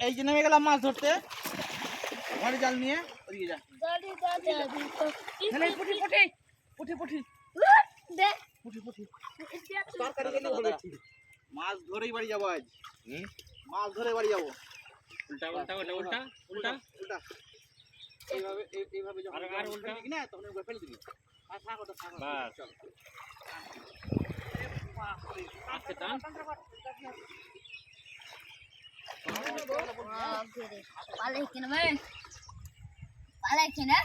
এই যে নেমে গেলাম মাছ ধরতে ঘরে জাল নিয়ে ওদিকে যা মাছ ধরেই বাড়ি যাবো আজ মাছ ধরে বাড়ি যাবো উল্টা উল্টা উল্টা উল্টা উল্টা উল্টা এইভাবে এইভাবে যখন আর উল্টা না তখন ফেলে দিবি আর থাক ওটা থাক বাস চল আচ্ছা টান পালে কিনে ভাই পালে কিনে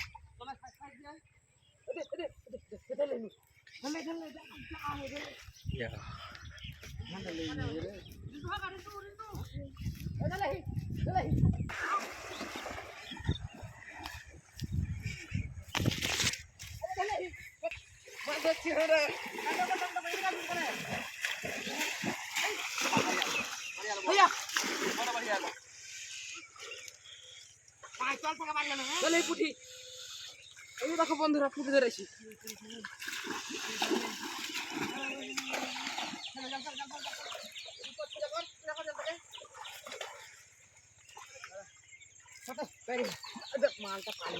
দেখো বন্ধুরা পুঁটি ধরেছি মালটা পানি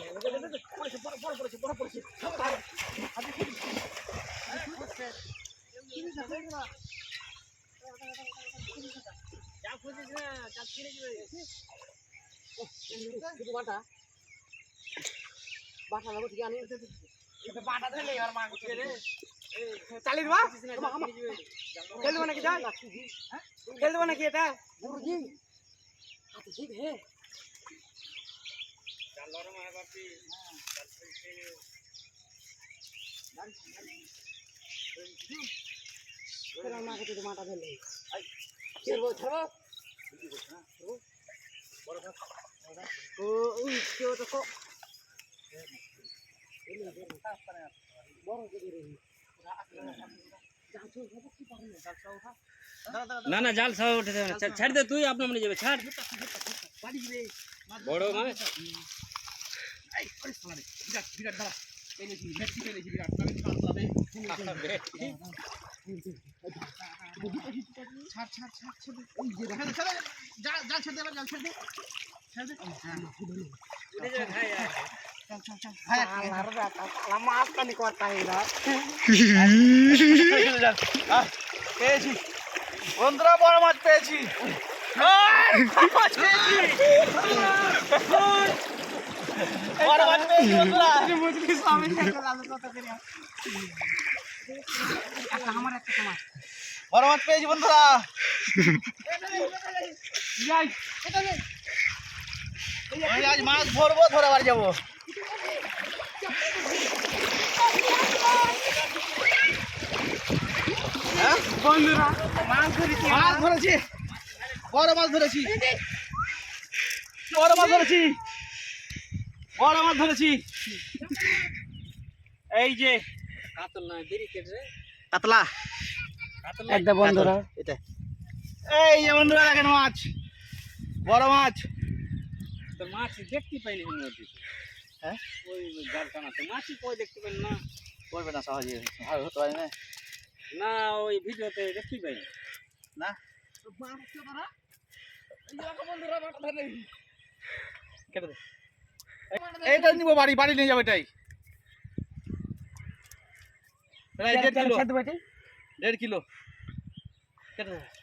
বাটা লাগো ঠিক আনি বাটা ধরলে আর মাছ ছেড়ে চালি দিবা খেল দেব নাকি জাল খেল দেব নাকি এটা গুরুজি আচ্ছা ঠিক হে জাল লরম হয় বাপি জাল ফেলতে তেরা মাকে তো মাটা ধরলে আই ছেড়বো বড় কথা ও ওই কেউ তো না না জাল সব উঠে যাবে ছাড় দে তুই আপনা মনে যাবে ছাড় বড় মাছ এই ওরে সালা রে বিরাট বিরাট দাঁড়া পেলেছি ভেটকি পেলেছি বিরাট আমি ছাড় দাবে ছাড় ছাড় ছাড় ছাড় ওই যে দেখা যাচ্ছে জাল জাল ছেড়ে দে জাল ছেড়ে দে ছেড়ে দে উঠে যাবে ভাই চল চল চল ভাই মাছ পানি করতা এরা পেয়েছি বন্ধুরা বড় মাছ পেয়েছি বড় মাছ পেয়েছি বন্ধুরা বড় মাছ পেয়েছি বন্ধুরা আজ মাছ ধরবো ধরে বাড়ি যাবো বন্ধুরা মাছ ধরেছি বড় মাছ ধরেছি বড় মাছ ধরেছি বড় মাছ ধরেছি এই যে কাতল না দেরি কেটে কাতলা কাতল একটা বন্ধুরা এটা এই যে বন্ধুরা দেখেন মাছ বড় মাছ তো মাছ দেখতে পাইনি নদীতে হ্যাঁ ওই জাল টানাতে মাছই কই দেখতে পেল না করবে না সহজে ভালো হতে পারে না না ওই ভিডিওতে দেখতে পাইনি না কেটে দে এইটা নিব বাড়ি বাড়ি নিয়ে যাবো এটাই প্রায় 1.5 কিলো 1.5 কিলো কেটে দে